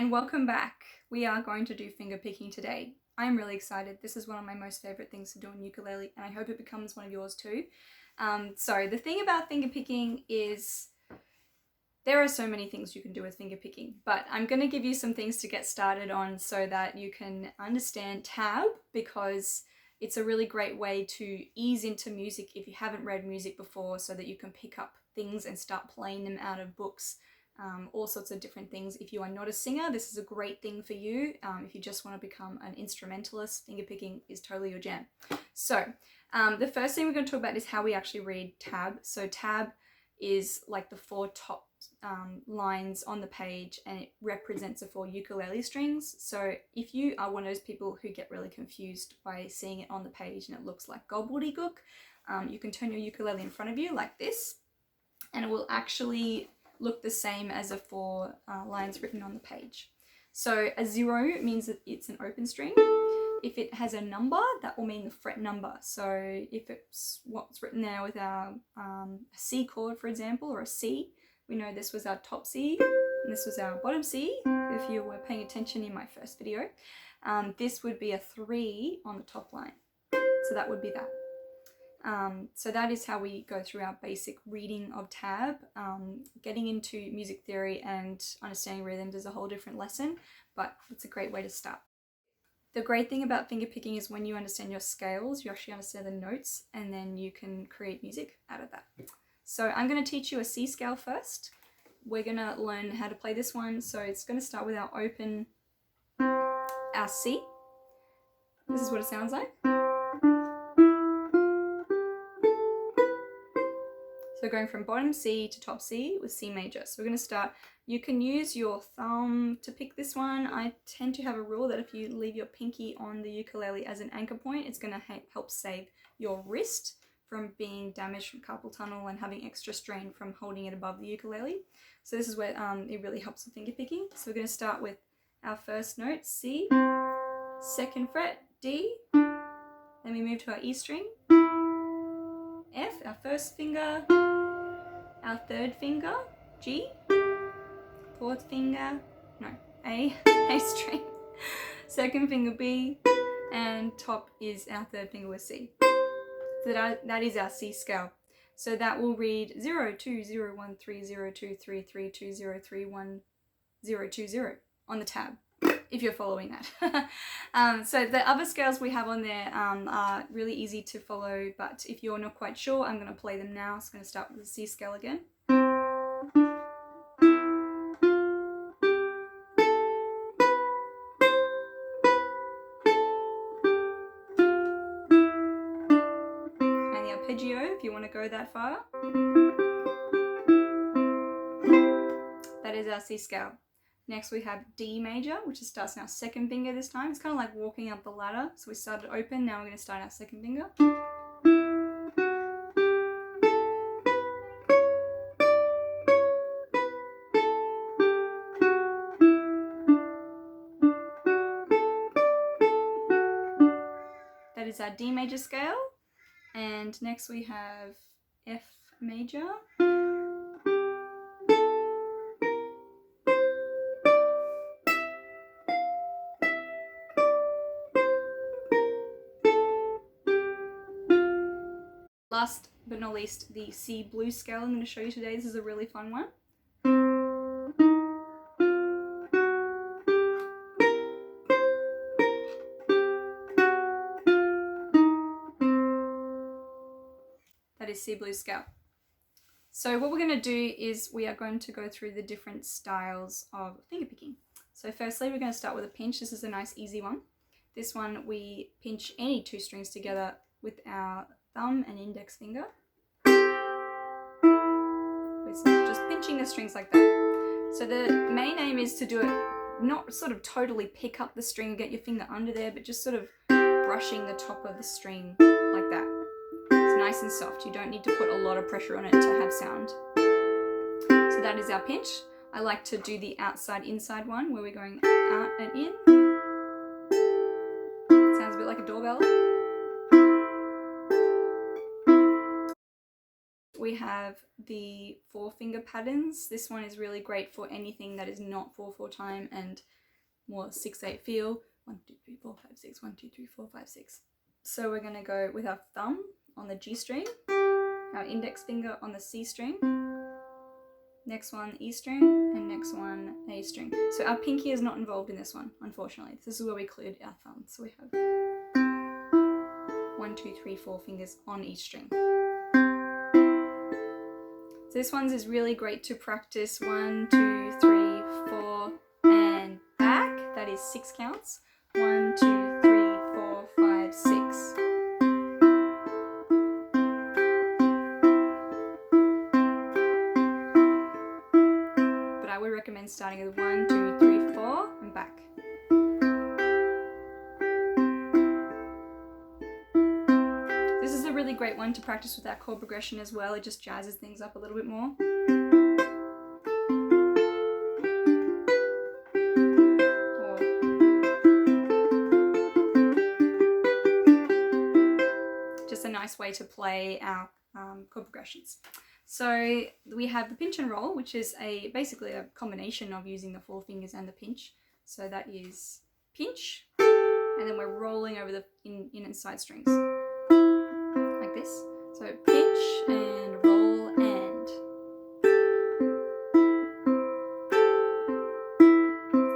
and welcome back. We are going to do finger picking today. I'm really excited. This is one of my most favorite things to do on ukulele, and I hope it becomes one of yours too. So the thing about finger picking is there are so many things you can do with finger picking, but I'm going to give you some things to get started on so that you can understand tab, because it's a really great way to ease into music if you haven't read music before, so that you can pick up things and start playing them out of books. All sorts of different things. If you are not a singer, this is a great thing for you. If you just want to become an instrumentalist, finger picking is totally your jam. So the first thing we're going to talk about is how we actually read tab. So tab is like the four top lines on the page, and it represents the four ukulele strings. So if you are one of those people who get really confused by seeing it on the page and it looks like gobbledygook, you can turn your ukulele in front of you like this, and it will actually look the same as the four lines written on the page. So a 0 means that it's an open string. If it has a number, that will mean the fret number. So if it's what's written there with our C chord, for example, or a C, we know this was our top C and this was our bottom C, if you were paying attention in my first video. This would be a 3 on the top line. So that would be that. So that is how we go through our basic reading of tab. Getting into music theory and understanding rhythms is a whole different lesson, but it's a great way to start. The great thing about finger picking is when you understand your scales, you actually understand the notes, and then you can create music out of that. So I'm going to teach you a C scale first. We're going to learn how to play this one. So it's going to start with our open, our C. This is what it sounds like. So going from bottom C to top C with C major. So we're going to start, you can use your thumb to pick this one. I tend to have a rule that if you leave your pinky on the ukulele as an anchor point, it's going to help save your wrist from being damaged from carpal tunnel and having extra strain from holding it above the ukulele. So this is where it really helps with finger picking. So we're going to start with our first note, C, second fret, D, then we move to our E string, F, our first finger, our third finger, G, fourth finger, no, A string, second finger B, and top is our third finger with C. So that is our C scale. So that will read 0, 2, 0, 1, 3, 0, 2, 3, 3, 2, 0, 3, 1, 0, 2, 0 on the tab, if you're following that. So the other scales we have on there are really easy to follow, but if you're not quite sure, I'm going to play them now. So I'm going to start with the C scale again. And the arpeggio, if you want to go that far. That is our C scale. Next we have D major, which starts in our second finger this time. It's kind of like walking up the ladder. So we started open, now we're going to start our second finger. That is our D major scale. And next we have F major. Last but not least, the C blues scale I'm going to show you today. This is a really fun one. That is C blues scale. So what we're going to do is we are going to go through the different styles of finger picking. So firstly, we're going to start with a pinch. This is a nice easy one. This one we pinch any two strings together with our thumb and index finger. We're just pinching the strings like that. So the main aim is to do it, not sort of totally pick up the string, get your finger under there, but just sort of brushing the top of the string like that. It's nice and soft. You don't need to put a lot of pressure on it to have sound. So that is our pinch. I like to do the outside inside one where we're going out and in. Sounds a bit like a doorbell. we have the 4-finger patterns. This one is really great for anything that is not 4/4 time and more 6/8 feel. 1, 2, 3, 4, 5, 6. 1, 2, 3, 4, 5, 6. So we're going to go with our thumb on the G string, our index finger on the C string, next one E string, and next one A string. So our pinky is not involved in this one, unfortunately. This is where we cleared our thumb. So we have 1, 2, 3, 4 fingers on each string. So this one is really great to practice 1, 2, 3, 4, and back. That is 6 counts. 1, 2, 3, 4, 5, 6. But I would recommend starting with 1, 2, 3, 4, and back. This is a really great one to practice with that chord progression as well. It just jazzes things up a little bit more. Just a nice way to play our chord progressions. So we have the pinch and roll, which is basically a combination of using the 4 fingers and the pinch. So that is pinch, and then we're rolling over the in and side strings like this. So pinch and roll and.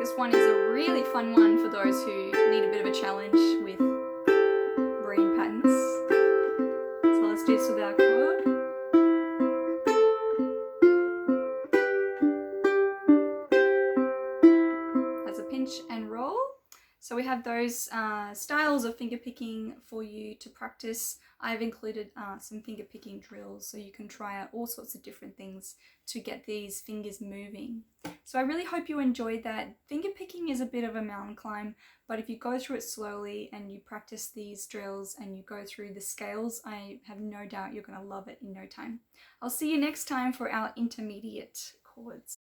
This one is a really fun one for those who need a bit of a challenge with brain patterns. So let's do this with our chord. That's a pinch and roll. So we have those styles of finger picking for you to practice. I've included some finger picking drills so you can try out all sorts of different things to get these fingers moving. So I really hope you enjoyed that. Finger picking is a bit of a mountain climb, but if you go through it slowly and you practice these drills and you go through the scales, I have no doubt you're going to love it in no time. I'll see you next time for our intermediate chords.